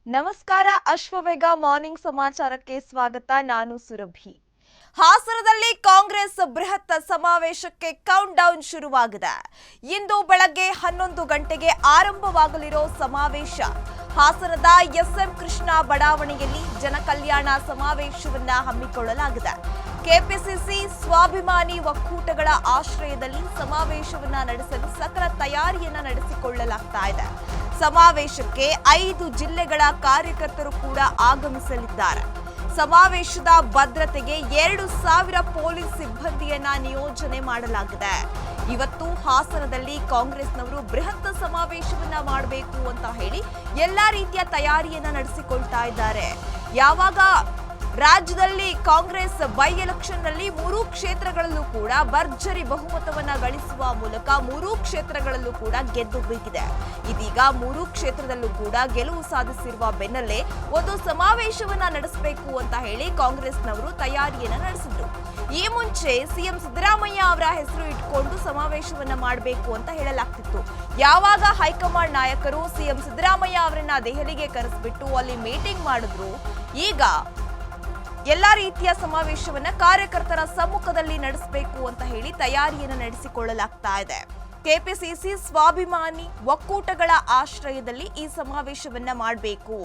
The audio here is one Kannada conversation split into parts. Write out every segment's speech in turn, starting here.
ನಮಸ್ಕಾರ ಅಶ್ವವೇಗ ಮಾರ್ನಿಂಗ್ ಸಮಾಚಾರಕ್ಕೆ ಸ್ವಾಗತ. ನಾನು ಸುರಭಿ. ಹಾಸನದಲ್ಲಿ ಕಾಂಗ್ರೆಸ್ ಬೃಹತ್ ಸಮಾವೇಶಕ್ಕೆ ಕೌಂಟ್ ಡೌನ್ ಶುರುವಾಗಿದೆ. ಇಂದು ಬೆಳಗ್ಗೆ 11 ಗಂಟೆಗೆ ಆರಂಭವಾಗಲಿರೋ ಸಮಾವೇಶ ಹಾಸನದ ಎಸ್ಎಂ ಕೃಷ್ಣ ಬಡಾವಣೆಯಲ್ಲಿ ಜನಕಲ್ಯಾಣ ಸಮಾವೇಶವನ್ನ ಹಮ್ಮಿಕೊಳ್ಳಲಾಗಿದೆ. ಕೆಪಿಸಿಸಿ ಸ್ವಾಭಿಮಾನಿ ಒಕ್ಕೂಟಗಳ ಆಶ್ರಯದಲ್ಲಿ ಸಮಾವೇಶವನ್ನ ನಡೆಸಲು ಸಕಲ ತಯಾರಿಯನ್ನ ನಡೆಸಿಕೊಳ್ಳಲಾಗ್ತಾ ಇದೆ. ಸಮಾವೇಶಕ್ಕೆ 5 ಜಿಲ್ಲೆಗಳ ಕಾರ್ಯಕರ್ತರು ಕೂಡ ಆಗಮಿಸಲಿದ್ದಾರೆ. ಸಮಾವೇಶದ ಭದ್ರತೆಗೆ 2,000 ಪೊಲೀಸ್ ಸಿಬ್ಬಂದಿಯನ್ನ ನಿಯೋಜನೆ ಮಾಡಲಾಗಿದೆ. ಇವತ್ತು ಹಾಸನದಲ್ಲಿ ಕಾಂಗ್ರೆಸ್ನವರು ಬೃಹತ್ ಸಮಾವೇಶವನ್ನ ಮಾಡಬೇಕು ಅಂತ ಹೇಳಿ ಎಲ್ಲಾ ರೀತಿಯ ತಯಾರಿಯನ್ನ ನಡೆಸಿಕೊಳ್ತಾ ಇದ್ದಾರೆ. ಯಾವಾಗ ರಾಜ್ಯದಲ್ಲಿ ಕಾಂಗ್ರೆಸ್ ಬೈ ಎಲೆಕ್ಷನ್ ನಲ್ಲಿ 3 ಕ್ಷೇತ್ರಗಳಲ್ಲೂ ಕೂಡ ಭರ್ಜರಿ ಬಹುಮತವನ್ನ ಗಳಿಸುವ ಮೂಲಕ 3 ಕ್ಷೇತ್ರಗಳಲ್ಲೂ ಕೂಡ ಗೆದ್ದು ಬೀಗಿದೆ. ಇದೀಗ 3 ಕ್ಷೇತ್ರದಲ್ಲೂ ಕೂಡ ಗೆಲುವು ಸಾಧಿಸಿರುವ ಬೆನ್ನಲ್ಲೇ ಒಂದು ಸಮಾವೇಶವನ್ನ ನಡೆಸಬೇಕು ಅಂತ ಹೇಳಿ ಕಾಂಗ್ರೆಸ್ನವರು ತಯಾರಿಯನ್ನ ನಡೆಸಿದ್ರು. ಈ ಮುಂಚೆ ಸಿಎಂ ಸಿದ್ದರಾಮಯ್ಯ ಅವರ ಹೆಸರು ಇಟ್ಕೊಂಡು ಸಮಾವೇಶವನ್ನ ಮಾಡಬೇಕು ಅಂತ ಹೇಳಲಾಗ್ತಿತ್ತು. ಯಾವಾಗ ಹೈಕಮಾಂಡ್ ನಾಯಕರು ಸಿಎಂ ಸಿದ್ದರಾಮಯ್ಯ ಅವರನ್ನ ದೆಹಲಿಗೆ ಕರೆಸಿಬಿಟ್ಟು ಅಲ್ಲಿ ಮೀಟಿಂಗ್ ಮಾಡಿದ್ರು, ಈಗ ಎಲ್ಲಾ ರೀತಿಯ ಸಮಾವೇಶವನ್ನ ಕಾರ್ಯಕರ್ತರ ಸಮ್ಮುಖದಲ್ಲಿ ನಡೆಸಬೇಕು ಅಂತ ಹೇಳಿ ತಯಾರಿಯನ್ನು ನಡೆಸಿಕೊಳ್ಳಲಾಗ್ತಾ ಇದೆ. ಕೆಪಿಸಿಸಿ ಸ್ವಾಭಿಮಾನಿ ಒಕ್ಕೂಟಗಳ ಆಶ್ರಯದಲ್ಲಿ ಈ ಸಮಾವೇಶವನ್ನ ಮಾಡಬೇಕು.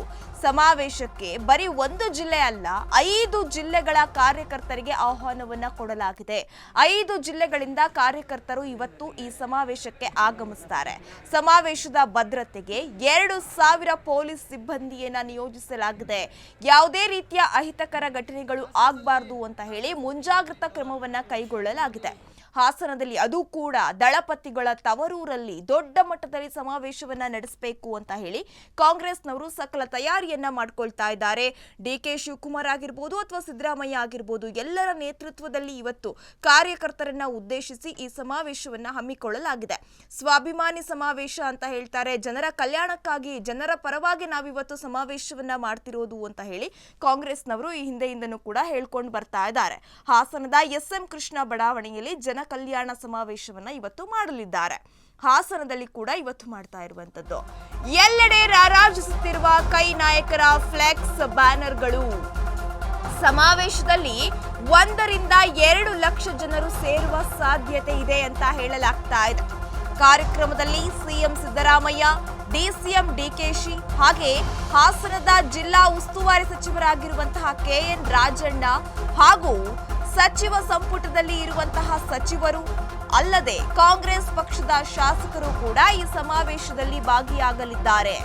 ಸಮಾವೇಶಕ್ಕೆ ಬರೀ 1 ಜಿಲ್ಲೆ ಅಲ್ಲ, 5 ಜಿಲ್ಲೆಗಳ ಕಾರ್ಯಕರ್ತರಿಗೆ ಆಹ್ವಾನವನ್ನ ಕೊಡಲಾಗಿದೆ. 5 ಜಿಲ್ಲೆಗಳಿಂದ ಕಾರ್ಯಕರ್ತರು ಇವತ್ತು ಈ ಸಮಾವೇಶಕ್ಕೆ ಆಗಮಿಸುತ್ತಾರೆ. ಸಮಾವೇಶದ ಭದ್ರತೆಗೆ 2,000 ಪೊಲೀಸ್ ಸಿಬ್ಬಂದಿಯನ್ನ ನಿಯೋಜಿಸಲಾಗಿದೆ. ಯಾವುದೇ ರೀತಿಯ ಅಹಿತಕರ ಘಟನೆಗಳು ಆಗಬಾರದು ಅಂತ ಹೇಳಿ ಮುಂಜಾಗ್ರತಾ ಕ್ರಮವನ್ನ ಕೈಗೊಳ್ಳಲಾಗಿದೆ. ಹಾಸನದಲ್ಲಿ ಅದು ಕೂಡ ದಳಪತಿಗಳ ತವರೂರಲ್ಲಿ ದೊಡ್ಡ ಮಟ್ಟದಲ್ಲಿ ಸಮಾವೇಶವನ್ನ ನಡೆಸಬೇಕು ಅಂತ ಹೇಳಿ ಕಾಂಗ್ರೆಸ್ನವರು ಸಕಲ ತಯಾರಿಯನ್ನ ಮಾಡ್ಕೊಳ್ತಾ ಇದ್ದಾರೆ. ಡಿಕೆ ಶಿವಕುಮಾರ್ ಆಗಿರ್ಬೋದು ಅಥವಾ ಸಿದ್ದರಾಮಯ್ಯ ಆಗಿರ್ಬೋದು, ಎಲ್ಲರ ನೇತೃತ್ವದಲ್ಲಿ ಇವತ್ತು ಕಾರ್ಯಕರ್ತರನ್ನ ಉದ್ದೇಶಿಸಿ ಈ ಸಮಾವೇಶವನ್ನ ಹಮ್ಮಿಕೊಳ್ಳಲಾಗಿದೆ. ಸ್ವಾಭಿಮಾನಿ ಸಮಾವೇಶ ಅಂತ ಹೇಳ್ತಾರೆ. ಜನರ ಕಲ್ಯಾಣಕ್ಕಾಗಿ, ಜನರ ಪರವಾಗಿ ನಾವಿವತ್ತು ಸಮಾವೇಶವನ್ನ ಮಾಡ್ತಿರೋದು ಅಂತ ಹೇಳಿ ಕಾಂಗ್ರೆಸ್ನವರು ಈ ಹಿಂದೆಯಿಂದನೂ ಕೂಡ ಹೇಳ್ಕೊಂಡು ಬರ್ತಾ ಇದ್ದಾರೆ. ಹಾಸನದ ಎಸ್ಎಂ ಕೃಷ್ಣ ಬಡಾವಣೆಯಲ್ಲಿ ಕಲ್ಯಾಣ ಸಮಾವೇಶವನ್ನ ಇವತ್ತು ಮಾಡಲಿದ್ದಾರೆ. ಹಾಸನದಲ್ಲಿ ಕೂಡ ಇವತ್ತು ಮಾಡ್ತಾ ಇರುವಂತದ್ದು. ಎಲ್ಲೆಡೆ ರಾರಾಜಿಸುತ್ತಿರುವ ಕೈ ನಾಯಕರ ಫ್ಲೆಕ್ಸ್ ಬ್ಯಾನರ್ಗಳು. ಸಮಾವೇಶದಲ್ಲಿ 1 ರಿಂದ 2 ಲಕ್ಷ ಜನರು ಸೇರುವ ಸಾಧ್ಯತೆ ಇದೆ ಅಂತ ಹೇಳಲಾಗ್ತಾ ಇದೆ. ಕಾರ್ಯಕ್ರಮದಲ್ಲಿ ಸಿಎಂ ಸಿದ್ದರಾಮಯ್ಯ, ಡಿಸಿಎಂ ಡಿಕೆಶಿ ಹಾಗೆ ಹಾಸನದ ಜಿಲ್ಲಾ ಉಸ್ತುವಾರಿ ಸಚಿವರಾಗಿರುವಂತಹ ಕೆಎನ್ ರಾಜಣ್ಣ ಹಾಗೂ ಸಚಿವ ಸಂಪುಟದಲ್ಲಿ ಇರುವಂತಹ ಸಚಿವರು ಅಲ್ಲದೆ ಕಾಂಗ್ರೆಸ್ ಪಕ್ಷದ ಶಾಸಕರು ಕೂಡ ಈ ಸಮಾವೇಶದಲ್ಲಿ ಭಾಗಿಯಾಗಲಿದ್ದಾರೆ.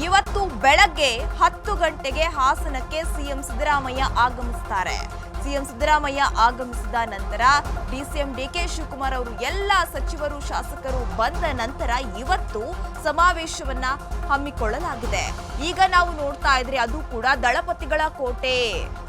ಇವತ್ತು ಬೆಳಗ್ಗೆ 10 ಗಂಟೆಗೆ ಹಾಸನಕ್ಕೆ ಸಿಎಂ ಸಿದ್ದರಾಮಯ್ಯ ಆಗಮಿಸುತ್ತಾರೆ. ಸಿಎಂ ಸಿದ್ದರಾಮಯ್ಯ ಆಗಮಿಸಿದ ನಂತರ ಡಿಸಿಎಂ ಡಿಕೆ ಶಿವಕುಮಾರ್ ಅವರು ಎಲ್ಲ ಸಚಿವರು ಶಾಸಕರು ಬಂದ ನಂತರ ಇವತ್ತು ಸಮಾವೇಶವನ್ನ ಹಮ್ಮಿಕೊಳ್ಳಲಾಗಿದೆ. ಈಗ ನಾವು ನೋಡ್ತಾ ಇದ್ರೆ ಅದು ಕೂಡ ದಳಪತಿಗಳ ಕೋಟೆ,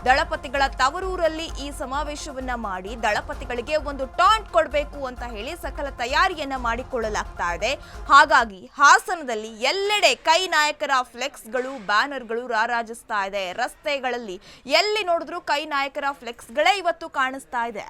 ದಳಪತಿಗಳ ತವರೂರಲ್ಲಿ ಈ ಸಮಾವೇಶವನ್ನ ಮಾಡಿ ದಳಪತಿಗಳಿಗೆ ಒಂದು ಟಾಂಟ್ ಕೊಡಬೇಕು ಅಂತ ಹೇಳಿ ಸಕಲ ತಯಾರಿಯನ್ನ ಮಾಡಿಕೊಳ್ಳಲಾಗ್ತಾ ಇದೆ. ಹಾಗಾಗಿ ಹಾಸನದಲ್ಲಿ ಎಲ್ಲೆಡೆ ಕೈ ನಾಯಕರ ಫ್ಲೆಕ್ಸ್ಗಳು, ಬ್ಯಾನರ್ಗಳು ರಾರಾಜಿಸ್ತಾ ಇದೆ. ರಸ್ತೆಗಳಲ್ಲಿ ಎಲ್ಲಿ ನೋಡಿದ್ರು ಕೈ ನಾಯಕರ ಫ್ಲೆಕ್ಸ್ಗಳೇ ಇವತ್ತು ಕಾಣಿಸ್ತಾ ಇದೆ.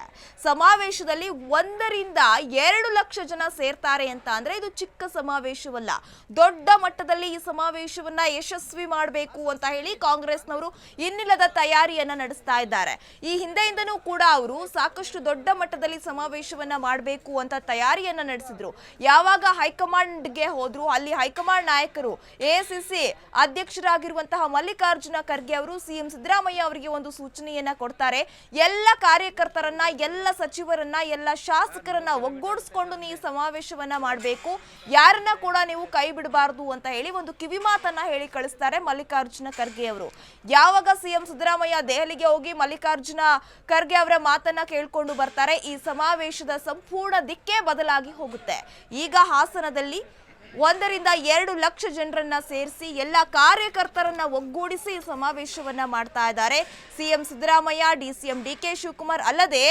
ಸಮಾವೇಶದಲ್ಲಿ 1 ರಿಂದ 2 ಲಕ್ಷ ಜನ ಸೇರ್ತಾರೆ ಅಂತ ಅಂದ್ರೆ ಇದು ಚಿಕ್ಕ ಸಮಾವೇಶವಲ್ಲ, ದೊಡ್ಡ ಮಟ್ಟದಲ್ಲಿ ಈ ಸಮಾವೇಶವನ್ನ ಯಶಸ್ವಿ ಮಾಡಬೇಕು ಅಂತ ಹೇಳಿ ಕಾಂಗ್ರೆಸ್ನವರು ಇನ್ನಿಲ್ಲದ ತಯಾರಿಯನ್ನ ನಡೆಸ್ತಾ ಇದ್ದಾರೆ. ಈ ಹಿಂದೆಯಿಂದನೂ ಕೂಡ ಅವರು ಸಾಕಷ್ಟು ದೊಡ್ಡ ಮಟ್ಟದಲ್ಲಿ ಸಮಾವೇಶವನ್ನ ಮಾಡಬೇಕು ಅಂತ ತಯಾರಿಯನ್ನ ನಡೆಸಿದ್ರು. ಯಾವಾಗ ಹೈಕಮಾಂಡ್ಗೆ ಹೋದ್ರು, ಅಲ್ಲಿ ಹೈಕಮಾಂಡ್ ನಾಯಕರು ಎಐಸಿಸಿ ಅಧ್ಯಕ್ಷರಾಗಿರುವಂತಹ ಮಲ್ಲಿಕಾರ್ಜುನ ಖರ್ಗೆ ಅವರು ಸಿಎಂ ಸಿದ್ದರಾಮಯ್ಯ ಅವರಿಗೆ ಒಂದು ಸೂಚನೆಯನ್ನ ಕೊಡ್ತಾರೆ. ಎಲ್ಲ ಕಾರ್ಯಕರ್ತರನ್ನ, ಎಲ್ಲ ಸಚಿವರನ್ನ, ಎಲ್ಲ ಶಾಸಕರನ್ನ ಒಗ್ಗೂಡಿಸಿಕೊಂಡು ನೀವು ಸಮಾವೇಶವನ್ನ ಮಾಡಬೇಕು, ಯಾರನ್ನ ಕೂಡ ನೀವು ಕೈ ಬಿಡಬಾರದು ಅಂತ ಹೇಳಿ ಒಂದು ಕಿವಿ ಮಾತನ್ನ ಹೇಳಿ ಕಳಿಸ್ತಾರೆ ಮಲ್ಲಿಕಾರ್ಜುನ ಖರ್ಗೆ ಅವರು. ಯಾವಾಗ ಸಿಎಂ ಸಿದ್ದರಾಮಯ್ಯ ದೆಹಲಿಗೆ ಹೋಗಿ ಮಲ್ಲಿಕಾರ್ಜುನ ಖರ್ಗೆ ಅವರ ಮಾತನ್ನ ಕೇಳ್ಕೊಂಡು ಬರ್ತಾರೆ, ಈ ಸಮಾವೇಶದ ಸಂಪೂರ್ಣ ದಿಕ್ಕೇ ಬದಲಾಗಿ ಹೋಗುತ್ತೆ. ಈಗ ಹಾಸನದಲ್ಲಿ 1 ರಿಂದ 2 ಲಕ್ಷ ಜನರನ್ನ ಸೇರಿಸಿ ಎಲ್ಲ ಕಾರ್ಯಕರ್ತರನ್ನ ಒಗ್ಗೂಡಿಸಿ ಸಮಾವೇಶವನ್ನ ಮಾಡ್ತಾ ಇದ್ದಾರೆ. ಸಿಎಂ ಸಿದ್ದರಾಮಯ್ಯ, ಡಿಸಿಎಂ ಡಿಕೆ ಶಿವಕುಮಾರ್ ಅಲ್ಲದೆ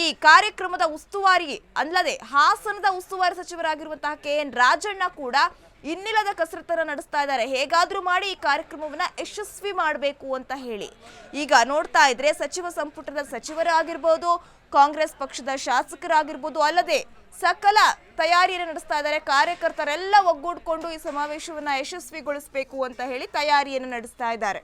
ಈ ಕಾರ್ಯಕ್ರಮದ ಉಸ್ತುವಾರಿ ಅಲ್ಲದೆ ಹಾಸನದ ಉಸ್ತುವಾರಿ ಸಚಿವರಾಗಿರುವಂತಹ KN ರಾಜಣ್ಣ ಕೂಡ ಇನ್ನಿಲ್ಲದ ಕಸರತ್ತನ್ನು ನಡೆಸ್ತಾ ಇದ್ದಾರೆ. ಹೇಗಾದ್ರೂ ಮಾಡಿ ಈ ಕಾರ್ಯಕ್ರಮವನ್ನ ಯಶಸ್ವಿ ಮಾಡಬೇಕು ಅಂತ ಹೇಳಿ ಈಗ ನೋಡ್ತಾ ಇದ್ರೆ ಸಚಿವ ಸಂಪುಟದ ಸಚಿವರಾಗಿರ್ಬೋದು, ಕಾಂಗ್ರೆಸ್ ಪಕ್ಷದ ಶಾಸಕರಾಗಿರ್ಬೋದು, ಅಲ್ಲದೆ ಸಕಲ ತಯಾರಿಯನ್ನು ನಡೆಸ್ತಾ ಇದ್ದಾರೆ. ಕಾರ್ಯಕರ್ತರೆಲ್ಲ ಒಗ್ಗೂಡ್ಕೊಂಡು ಈ ಸಮಾವೇಶವನ್ನ ಯಶಸ್ವಿಗೊಳಿಸಬೇಕು ಅಂತ ಹೇಳಿ ತಯಾರಿಯನ್ನು ನಡೆಸ್ತಾ ಇದ್ದಾರೆ.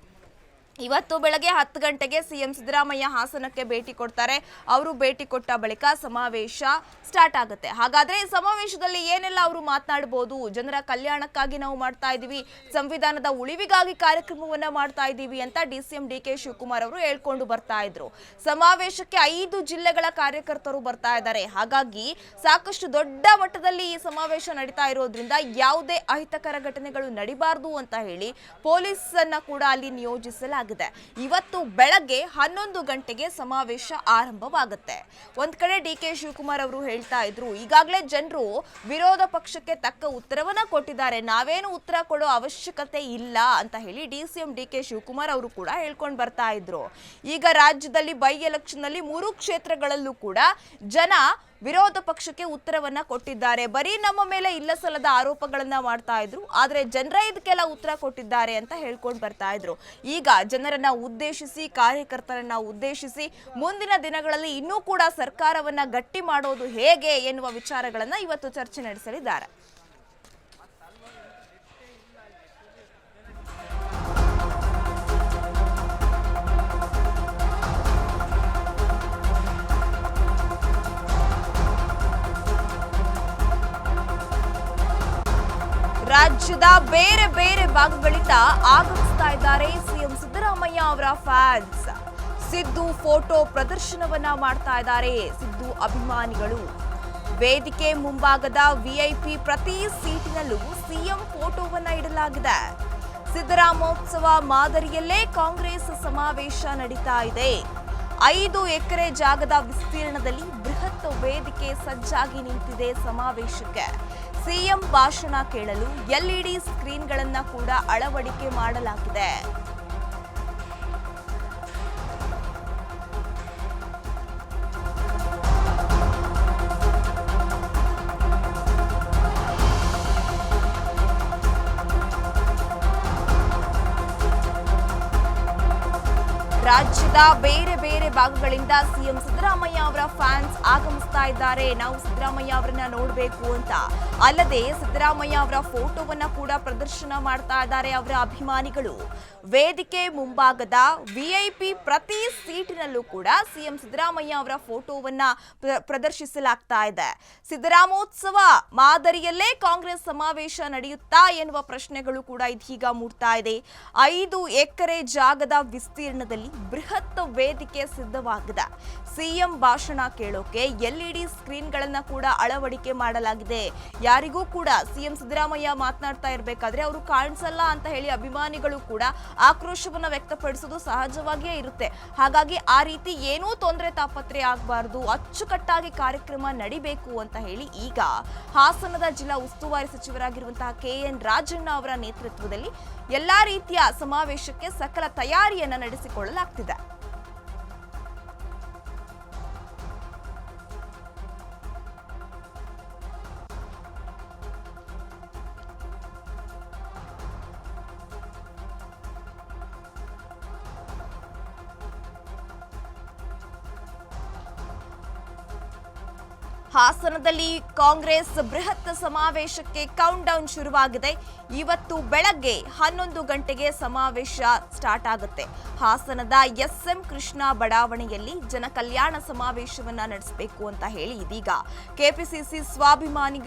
ಇವತ್ತು ಬೆಳಗ್ಗೆ 10 ಗಂಟೆಗೆ ಸಿಎಂ ಸಿದ್ದರಾಮಯ್ಯ ಹಾಸನಕ್ಕೆ ಭೇಟಿ ಕೊಡ್ತಾರೆ. ಅವರು ಭೇಟಿ ಕೊಟ್ಟ ಬಳಿಕ ಸಮಾವೇಶ ಸ್ಟಾರ್ಟ್ ಆಗುತ್ತೆ. ಹಾಗಾದ್ರೆ ಈ ಸಮಾವೇಶದಲ್ಲಿ ಏನೆಲ್ಲ ಅವರು ಮಾತನಾಡಬಹುದು? ಜನರ ಕಲ್ಯಾಣಕ್ಕಾಗಿ ನಾವು ಮಾಡ್ತಾ ಇದೀವಿ, ಸಂವಿಧಾನದ ಉಳಿವಿಗಾಗಿ ಕಾರ್ಯಕ್ರಮವನ್ನ ಮಾಡ್ತಾ ಇದೀವಿ ಅಂತ DCM DK ಶಿವಕುಮಾರ್ ಅವರು ಹೇಳ್ಕೊಂಡು ಬರ್ತಾ ಇದ್ರು. ಸಮಾವೇಶಕ್ಕೆ 5 ಜಿಲ್ಲೆಗಳ ಕಾರ್ಯಕರ್ತರು ಬರ್ತಾ ಇದ್ದಾರೆ. ಹಾಗಾಗಿ ಸಾಕಷ್ಟು ದೊಡ್ಡ ಮಟ್ಟದಲ್ಲಿ ಈ ಸಮಾವೇಶ ನಡೀತಾ ಇರೋದ್ರಿಂದ ಯಾವುದೇ ಅಹಿತಕರ ಘಟನೆಗಳು ನಡಿಬಾರದು ಅಂತ ಹೇಳಿ ಪೊಲೀಸ್ ಅನ್ನ ಕೂಡ ಅಲ್ಲಿ ನಿಯೋಜಿಸಲಾಗಿದೆ. ಇವತ್ತು ಬೆಳಗ್ಗೆ 11 ಗಂಟೆಗೆ ಸಮಾವೇಶ ಆರಂಭವಾಗುತ್ತೆ. ಒಂದ್ ಕಡೆ DK ಶಿವಕುಮಾರ್ ಅವರು ಹೇಳ್ತಾ ಇದ್ರು, ಈಗಾಗಲೇ ಜನರು ವಿರೋಧ ಪಕ್ಷಕ್ಕೆ ತಕ್ಕ ಉತ್ತರವನ್ನ ಕೊಟ್ಟಿದ್ದಾರೆ, ನಾವೇನು ಉತ್ತರ ಕೊಡೋ ಅವಶ್ಯಕತೆ ಇಲ್ಲ ಅಂತ ಹೇಳಿ DCM DK ಶಿವಕುಮಾರ್ ಅವರು ಕೂಡ ಹೇಳ್ಕೊಂಡು ಬರ್ತಾ ಇದ್ರು. ಈಗ ರಾಜ್ಯದಲ್ಲಿ ಬೈ ಎಲೆಕ್ಷನ್ ನಲ್ಲಿ 3 ಕ್ಷೇತ್ರಗಳಲ್ಲೂ ಕೂಡ ಜನ ವಿರೋಧ ಪಕ್ಷಕ್ಕೆ ಉತ್ತರವನ್ನ ಕೊಟ್ಟಿದ್ದಾರೆ. ಬರೀ ನಮ್ಮ ಮೇಲೆ ಇಲ್ಲಸಲ್ಲದ ಆರೋಪಗಳನ್ನ ಮಾಡ್ತಾ ಇದ್ರು, ಆದ್ರೆ ಜನರೇ ಇದಕ್ಕೆಲ್ಲ ಉತ್ತರ ಕೊಟ್ಟಿದ್ದಾರೆ ಅಂತ ಹೇಳ್ಕೊಂಡು ಬರ್ತಾ ಇದ್ರು. ಈಗ ಜನರನ್ನ ಉದ್ದೇಶಿಸಿ, ಕಾರ್ಯಕರ್ತರನ್ನ ಉದ್ದೇಶಿಸಿ ಮುಂದಿನ ದಿನಗಳಲ್ಲಿ ಇನ್ನೂ ಕೂಡ ಸರ್ಕಾರವನ್ನ ಗಟ್ಟಿ ಮಾಡೋದು ಹೇಗೆ ಎನ್ನುವ ವಿಚಾರಗಳನ್ನ ಇವತ್ತು ಚರ್ಚೆ ನಡೆಸಲಿದ್ದಾರೆ. ರಾಜ್ಯದ ಬೇರೆ ಬೇರೆ ಭಾಗಗಳಿಂದ ಆಗಮಿಸ್ತಾ ಇದ್ದಾರೆ ಸಿಎಂ ಸಿದ್ದರಾಮಯ್ಯ ಅವರ ಫ್ಯಾನ್ಸ್. ಸಿದ್ದು ಫೋಟೋ ಪ್ರದರ್ಶನವನ್ನ ಮಾಡ್ತಾ ಇದ್ದಾರೆ ಸಿದ್ದು ಅಭಿಮಾನಿಗಳು. ವೇದಿಕೆ ಮುಂಭಾಗದ VIP ಪ್ರತಿ ಸೀಟಿನಲ್ಲೂ ಸಿಎಂ ಫೋಟೋವನ್ನ ಇಡಲಾಗಿದೆ. ಸಿದ್ದರಾಮೋತ್ಸವ ಮಾದರಿಯಲ್ಲೇ ಕಾಂಗ್ರೆಸ್ ಸಮಾವೇಶ ನಡೀತಾ ಇದೆ. 5 ಎಕರೆ ಜಾಗದ ವಿಸ್ತೀರ್ಣದಲ್ಲಿ ಬೃಹತ್ ವೇದಿಕೆ ಸಜ್ಜಾಗಿ ನಿಂತಿದೆ ಸಮಾವೇಶಕ್ಕೆ. ಸಿಎಂ ಭಾಷಣ ಕೇಳಲು LED ಸ್ಕ್ರೀನ್ಗಳನ್ನ ಕೂಡ ಅಳವಡಿಕೆ ಮಾಡಲಾಗಿದೆ. ರಾಜ್ಯದ ಬೇರೆ ಬೇರೆ ಭಾಗಗಳಿಂದ ಸಿಎಂ ಸಿದ್ದರಾಮಯ್ಯ ಅವರ ಫ್ಯಾನ್ಸ್ ಆಗಮಿಸ್ತಾ ಇದ್ದಾರೆ. ನಾವು ಸಿದ್ದರಾಮಯ್ಯ ಅವರನ್ನ ನೋಡಬೇಕು ಅಂತ. ಅಲ್ಲದೆ ಸಿದ್ದರಾಮಯ್ಯ ಅವರ ಫೋಟೋವನ್ನ ಕೂಡ ಪ್ರದರ್ಶನ ಮಾಡ್ತಾ ಇದ್ದಾರೆ ಅವರ ಅಭಿಮಾನಿಗಳು. ವೇದಿಕೆ ಮುಂಭಾಗದ VIP ಪ್ರತಿ ಸೀಟಿನಲ್ಲೂ ಕೂಡ ಸಿಎಂ ಸಿದ್ದರಾಮಯ್ಯ ಅವರ ಫೋಟೋವನ್ನ ಪ್ರದರ್ಶಿಸಲಾಗ್ತಾ ಇದೆ. ಸಿದ್ದರಾಮೋತ್ಸವ ಮಾದರಿಯಲ್ಲೇ ಕಾಂಗ್ರೆಸ್ ಸಮಾವೇಶ ನಡೆಯುತ್ತಾ ಎನ್ನುವ ಪ್ರಶ್ನೆಗಳು ಕೂಡ ಇದೀಗ ಮೂಡ್ತಾ ಇದೆ. 5 ಎಕರೆ ಜಾಗದ ವಿಸ್ತೀರ್ಣದಲ್ಲಿ ಬೃಹತ್ ವೇದಿಕೆ ಸಿದ್ಧವಾಗಿದೆ. ಸಿಎಂ ಭಾಷಣ ಕೇಳೋಕೆ LED ಸ್ಕ್ರೀನ್ಗಳನ್ನ ಕೂಡ ಅಳವಡಿಕೆ ಮಾಡಲಾಗಿದೆ. ಯಾರಿಗೂ ಕೂಡ ಸಿಎಂ ಸಿದ್ದರಾಮಯ್ಯ ಮಾತನಾಡ್ತಾ ಇರಬೇಕಾದ್ರೆ ಅವರು ಕಾಣಿಸಲ್ಲ ಅಂತ ಹೇಳಿ ಅಭಿಮಾನಿಗಳು ಕೂಡ ಆಕ್ರೋಶವನ್ನ ವ್ಯಕ್ತಪಡಿಸೋದು ಸಹಜವಾಗಿಯೇ ಇರುತ್ತೆ. ಹಾಗಾಗಿ ಆ ರೀತಿ ಏನೂ ತೊಂದರೆ ತಾಪತ್ರೆ ಆಗಬಾರದು, ಅಚ್ಚುಕಟ್ಟಾಗಿ ಕಾರ್ಯಕ್ರಮ ನಡಿಬೇಕು ಅಂತ ಹೇಳಿ ಈಗ ಹಾಸನದ ಜಿಲ್ಲಾ ಉಸ್ತುವಾರಿ ಸಚಿವರಾಗಿರುವಂತಹ KN ರಾಜಣ್ಣ ಅವರ ನೇತೃತ್ವದಲ್ಲಿ ಎಲ್ಲಾ ರೀತಿಯ ಸಮಾವೇಶಕ್ಕೆ ಸಕಲ ತಯಾರಿಯನ್ನ ನಡೆಸಿಕೊಳ್ಳಲಾಗ್ತಿದೆ. ಹಾಸನದಲ್ಲಿ ಕಾಂಗ್ರೆಸ್ ಬೃಹತ್ ಸಮಾವೇಶಕ್ಕೆ ಕೌಂಟ್ ಡೌನ್ ಶುರುವಾಗಿದೆ. ಇವತ್ತು ಬೆಳಗ್ಗೆ 11 ಗಂಟೆಗೆ ಸಮಾವೇಶ ಸ್ಟಾರ್ಟ್ ಆಗುತ್ತೆ. ಹಾಸನದ SM ಕೃಷ್ಣ ಬಡಾವಣೆಯಲ್ಲಿ ಜನ ಕಲ್ಯಾಣ ಸಮಾವೇಶವನ್ನ ನಡೆಸಬೇಕು ಅಂತ ಹೇಳಿ ಇದೀಗ KPCC ಸ್ವಾಭಿಮಾನಿ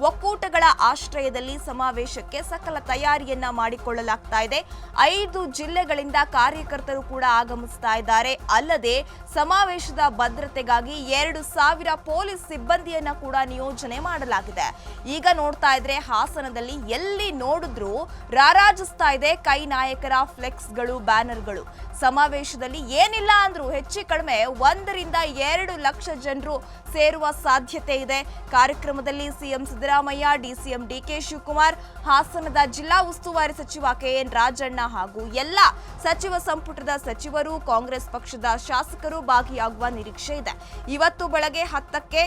ಒಕ್ಕೂಟಗಳ ಆಶ್ರಯದಲ್ಲಿ ಸಮಾವೇಶಕ್ಕೆ ಸಕಲ ತಯಾರಿಯನ್ನ ಮಾಡಿಕೊಳ್ಳಲಾಗ್ತಾ ಇದೆ. 5 ಜಿಲ್ಲೆಗಳಿಂದ ಕಾರ್ಯಕರ್ತರು ಕೂಡ ಆಗಮಿಸ್ತಾ ಇದ್ದಾರೆ. ಅಲ್ಲದೆ ಸಮಾವೇಶದ ಭದ್ರತೆಗಾಗಿ 2000 ಪೊಲೀಸ್ ಸಿಬ್ಬಂದಿಯನ್ನ ಕೂಡ ನಿಯೋಜನೆ ಮಾಡಲಾಗಿದೆ. ಈಗ ನೋಡ್ತಾ ಇದ್ರೆ ಹಾಸನದಲ್ಲಿ ಎಲ್ಲಿ ನೋಡಿದ್ರು ರಾರಾಜಿಸ್ತಾ ಇದೆ ಕೈ ನಾಯಕರ ಫ್ಲೆಕ್ಸ್ಗಳು, ಬ್ಯಾನರ್ಗಳು. ಸಮಾವೇಶದಲ್ಲಿ ಏನಿಲ್ಲ ಅಂದ್ರೂ ಹೆಚ್ಚು ಕಡಿಮೆ 1 ರಿಂದ 2 ಲಕ್ಷ ಜನರು ಸೇರುವ ಸಾಧ್ಯತೆ ಇದೆ. ಕಾರ್ಯಕ್ರಮದಲ್ಲಿ ಸಿಎಂ ಸಿದ್ದರಾಮಯ್ಯ ಸಿದ್ದರಾಮಯ್ಯ, ಡಿಸಿಎಂ ಡಿಕೆ ಶಿವಕುಮಾರ್, ಹಾಸನದ ಜಿಲ್ಲಾ ಉಸ್ತುವಾರಿ ಸಚಿವ ಕೆಎನ್ ರಾಜಣ್ಣ ಹಾಗೂ ಎಲ್ಲ ಸಚಿವ ಸಂಪುಟದ ಸಚಿವರು, ಕಾಂಗ್ರೆಸ್ ಪಕ್ಷದ ಶಾಸಕರು ಭಾಗಿಯಾಗುವ ನಿರೀಕ್ಷೆ ಇದೆ. ಇವತ್ತು ಬೆಳಗ್ಗೆ 10ಕ್ಕೆ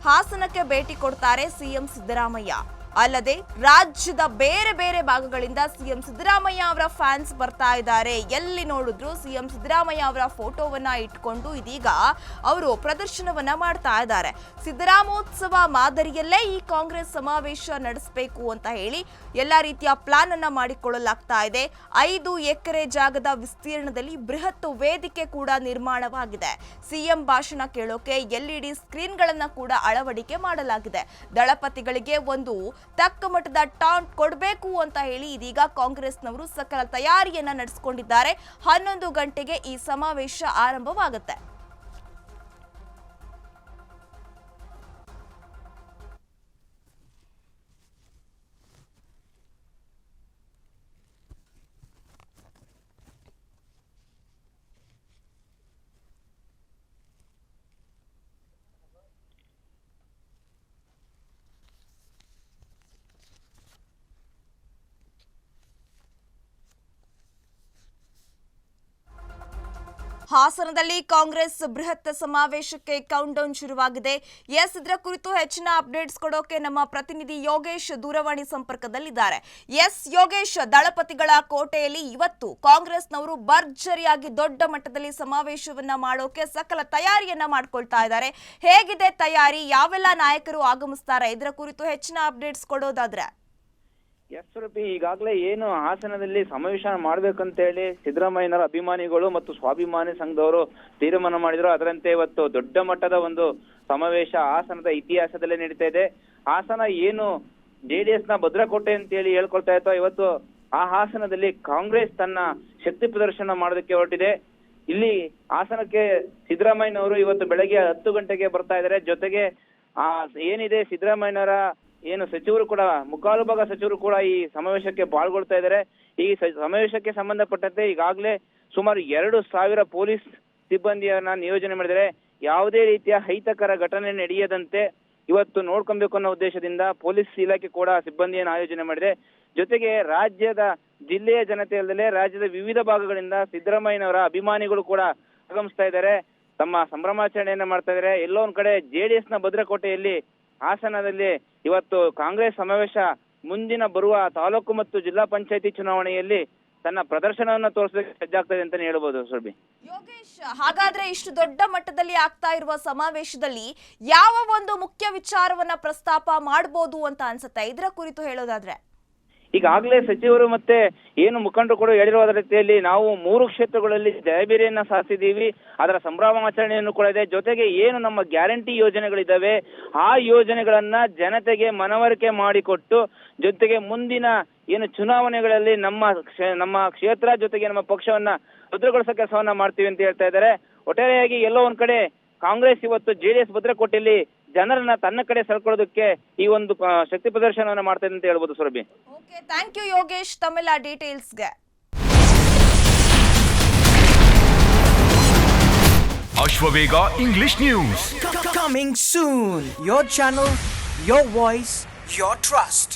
ಹಾಸನಕ್ಕೆ ಭೇಟಿ ಕೊಡ್ತಾರೆ ಸಿಎಂ ಸಿದ್ದರಾಮಯ್ಯ. ಅಲ್ಲದೆ ರಾಜ್ಯದ ಬೇರೆ ಬೇರೆ ಭಾಗಗಳಿಂದ ಸಿಎಂ ಸಿದ್ದರಾಮಯ್ಯ ಅವರ ಫ್ಯಾನ್ಸ್ ಬರ್ತಾ ಇದ್ದಾರೆ. ಎಲ್ಲಿ ನೋಡಿದ್ರು ಸಿಎಂ ಸಿದ್ದರಾಮಯ್ಯ ಅವರ ಫೋಟೋವನ್ನ ಇಟ್ಕೊಂಡು ಇದೀಗ ಅವರು ಪ್ರದರ್ಶನವನ್ನ ಮಾಡ್ತಾ ಇದ್ದಾರೆ. ಸಿದ್ದರಾಮೋತ್ಸವ ಮಾದರಿಯಲ್ಲೇ ಈ ಕಾಂಗ್ರೆಸ್ ಸಮಾವೇಶ ನಡೆಸಬೇಕು ಅಂತ ಹೇಳಿ ಎಲ್ಲಾ ರೀತಿಯ ಪ್ಲಾನ್ ಅನ್ನ ಮಾಡಿಕೊಳ್ಳಲಾಗ್ತಾ ಇದೆ. 5 ಎಕರೆ ಜಾಗದ ವಿಸ್ತೀರ್ಣದಲ್ಲಿ ಬೃಹತ್ ವೇದಿಕೆ ಕೂಡ ನಿರ್ಮಾಣವಾಗಿದೆ. ಸಿಎಂ ಭಾಷಣ ಕೇಳೋಕೆ LED ಸ್ಕ್ರೀನ್ಗಳನ್ನ ಕೂಡ ಅಳವಡಿಕೆ ಮಾಡಲಾಗಿದೆ. ದಳಪತಿಗಳಿಗೆ ಒಂದು ತಕ್ಕ ಮಟ್ಟದ ಟಾಂಟ್ ಕೊಡಬೇಕು ಅಂತ ಹೇಳಿ ಇದೀಗ ಕಾಂಗ್ರೆಸ್ನವರು ಸಕಲ ತಯಾರಿಯನ್ನ ನಡೆಸಿಕೊಂಡಿದ್ದಾರೆ. 11 ಗಂಟೆಗೆ ಈ ಸಮಾವೇಶ ಆರಂಭವಾಗುತ್ತೆ. ಹಾಸನದಲ್ಲಿ ಕಾಂಗ್ರೆಸ್ ಬೃಹತ್ ಸಮಾವೇಶಕ್ಕೆ ಕೌಂಟ್ ಡೌನ್ ಶುರುವಾಗಿದೆ. ಇದರ ಕುರಿತು ಹೆಚ್ಚಿನ ಅಪ್ಡೇಟ್ಸ್ ಕೊಡೋಕೆ ನಮ್ಮ ಪ್ರತಿನಿಧಿ ಯೋಗೇಶ್ ದೂರವಾಣಿ ಸಂಪರ್ಕದಲ್ಲಿದ್ದಾರೆ. ಯೋಗೇಶ್, ದಳಪತಿಗಳ ಕೋಟೆಯಲ್ಲಿ ಇವತ್ತು ಕಾಂಗ್ರೆಸ್ನವರು ಭರ್ಜರಿಯಾಗಿ ದೊಡ್ಡ ಮಟ್ಟದಲ್ಲಿ ಸಮಾವೇಶವನ್ನ ಮಾಡೋಕೆ ಸಕಲ ತಯಾರಿಯನ್ನ ಮಾಡ್ಕೊಳ್ತಾ ಇದ್ದಾರೆ. ಹೇಗಿದೆ ತಯಾರಿ? ಯಾವೆಲ್ಲ ನಾಯಕರು ಆಗಮಿಸ್ತಾರೆ? ಇದರ ಕುರಿತು ಹೆಚ್ಚಿನ ಅಪ್ಡೇಟ್ಸ್ ಕೊಡೋದಾದ್ರೆ. ಈಗಾಗಲೇ ಏನು ಹಾಸನದಲ್ಲಿ ಸಮಾವೇಶ ಮಾಡ್ಬೇಕಂತ ಹೇಳಿ ಸಿದ್ದರಾಮಯ್ಯನವರ ಅಭಿಮಾನಿಗಳು ಮತ್ತು ಸ್ವಾಭಿಮಾನಿ ಸಂಘದವರು ತೀರ್ಮಾನ ಮಾಡಿದ್ರು. ಅದರಂತೆ ಇವತ್ತು ದೊಡ್ಡ ಮಟ್ಟದ ಒಂದು ಸಮಾವೇಶ ಹಾಸನದ ಇತಿಹಾಸದಲ್ಲೇ ನಡೀತಾ ಇದೆ. ಹಾಸನ ಏನು JDS ನ ಭದ್ರಕೋಟೆ ಅಂತ ಹೇಳಿ ಹೇಳ್ಕೊಳ್ತಾ ಇತ್ತು, ಇವತ್ತು ಆ ಹಾಸನದಲ್ಲಿ ಕಾಂಗ್ರೆಸ್ ತನ್ನ ಶಕ್ತಿ ಪ್ರದರ್ಶನ ಮಾಡೋದಕ್ಕೆ ಹೊರಟಿದೆ. ಇಲ್ಲಿ ಹಾಸನಕ್ಕೆ ಸಿದ್ದರಾಮಯ್ಯನವರು ಇವತ್ತು ಬೆಳಗ್ಗೆ 10 ಗಂಟೆಗೆ ಬರ್ತಾ ಇದ್ದಾರೆ. ಜೊತೆಗೆ ಏನಿದೆ ಸಿದ್ದರಾಮಯ್ಯನವರ ಏನು ಸಚಿವರು ಕೂಡ, ಮುಕ್ಕಾಲು ಭಾಗ ಸಚಿವರು ಕೂಡ ಈ ಸಮಾವೇಶಕ್ಕೆ ಪಾಲ್ಗೊಳ್ತಾ ಇದ್ದಾರೆ. ಈ ಸಮಾವೇಶಕ್ಕೆ ಸಂಬಂಧಪಟ್ಟಂತೆ ಈಗಾಗಲೇ ಸುಮಾರು 2,000 ಪೊಲೀಸ್ ಸಿಬ್ಬಂದಿಯನ್ನ ನಿಯೋಜನೆ ಮಾಡಿದ್ದಾರೆ. ಯಾವುದೇ ರೀತಿಯ ಅಹಿತಕರ ಘಟನೆ ನಡೆಯದಂತೆ ಇವತ್ತು ನೋಡ್ಕೊಬೇಕು ಅನ್ನೋ ಉದ್ದೇಶದಿಂದ ಪೊಲೀಸ್ ಇಲಾಖೆ ಕೂಡ ಸಿಬ್ಬಂದಿಯನ್ನು ಆಯೋಜನೆ ಮಾಡಿದೆ. ಜೊತೆಗೆ ರಾಜ್ಯದ ಜಿಲ್ಲೆಯ ಜನತೆಯಲ್ಲದೆ ರಾಜ್ಯದ ವಿವಿಧ ಭಾಗಗಳಿಂದ ಸಿದ್ದರಾಮಯ್ಯನವರ ಅಭಿಮಾನಿಗಳು ಕೂಡ ಆಗಮಿಸ್ತಾ ಇದ್ದಾರೆ, ತಮ್ಮ ಸಂಭ್ರಮಾಚರಣೆಯನ್ನ ಮಾಡ್ತಾ ಇದ್ದಾರೆ. ಎಲ್ಲೋ ಒಂದ್ ಕಡೆ JDS ನ ಭದ್ರಕೋಟೆಯಲ್ಲಿ ಹಾಸನದಲ್ಲಿ ಇವತ್ತು ಕಾಂಗ್ರೆಸ್ ಸಮಾವೇಶ ಮುಂದಿನ ಬರುವ ತಾಲೂಕು ಮತ್ತು ಜಿಲ್ಲಾ ಪಂಚಾಯತಿ ಚುನಾವಣೆಯಲ್ಲಿ ತನ್ನ ಪ್ರದರ್ಶನವನ್ನ ತೋರಿಸಲಿಕ್ಕೆ ಸಜ್ಜಾಗ್ತದೆ ಅಂತಾನೆ ಹೇಳ್ಬೋದು. ಸುರ್ಭಿ, ಯೋಗೇಶ್, ಹಾಗಾದ್ರೆ ಇಷ್ಟು ದೊಡ್ಡ ಮಟ್ಟದಲ್ಲಿ ಆಗ್ತಾ ಇರುವ ಸಮಾವೇಶದಲ್ಲಿ ಯಾವ ಒಂದು ಮುಖ್ಯ ವಿಚಾರವನ್ನ ಪ್ರಸ್ತಾಪ ಮಾಡಬಹುದು ಅಂತ ಅನ್ಸುತ್ತೆ? ಇದರ ಕುರಿತು ಹೇಳೋದಾದ್ರೆ. ಈಗಾಗಲೇ ಸಚಿವರು ಮತ್ತೆ ಏನು ಮುಖಂಡರು ಕೂಡ ಹೇಳಿರುವ ರೀತಿಯಲ್ಲಿ ನಾವು 3 ಕ್ಷೇತ್ರಗಳಲ್ಲಿ ಜಯಬೇರಿಯನ್ನ ಸಾಧಿಸಿದೀವಿ, ಅದರ ಸಂಭ್ರಮಾಚರಣೆಯನ್ನು ಕೂಡ ಇದೆ. ಜೊತೆಗೆ ಏನು ನಮ್ಮ ಗ್ಯಾರಂಟಿ ಯೋಜನೆಗಳಿದ್ದಾವೆ ಆ ಯೋಜನೆಗಳನ್ನ ಜನತೆಗೆ ಮನವರಿಕೆ ಮಾಡಿಕೊಟ್ಟು, ಜೊತೆಗೆ ಮುಂದಿನ ಏನು ಚುನಾವಣೆಗಳಲ್ಲಿ ನಮ್ಮ ಕ್ಷೇತ್ರ ಜೊತೆಗೆ ನಮ್ಮ ಪಕ್ಷವನ್ನ ಭದ್ರಗೊಳಿಸೋ ಕೆಲಸವನ್ನ ಮಾಡ್ತೀವಿ ಅಂತ ಹೇಳ್ತಾ ಇದ್ದಾರೆ. ಒಟ್ಟಾರೆಯಾಗಿ ಎಲ್ಲೋ ಒಂದ್ ಕಡೆ ಕಾಂಗ್ರೆಸ್ ಇವತ್ತು JDS ಭದ್ರಕೋಟೆಯಲ್ಲಿ ಜನರನ್ನ ತನ್ನ ಕಡೆ ಸೆಳ್ಕೊಳ್ಳೋದಕ್ಕೆ ಈ ಒಂದು ಶಕ್ತಿ ಪ್ರದರ್ಶನವನ್ನ ಮಾಡ್ತಾ ಇದೆ ಅಂತ ಹೇಳ್ಬೋದು. Surabhi, okay, thank you Yogesh ತಮ್ಮೆಲ್ಲ ಡೀಟೇಲ್ಸ್ಗೆ. Ashwavega English news coming soon. Your channel, your voice, your trust.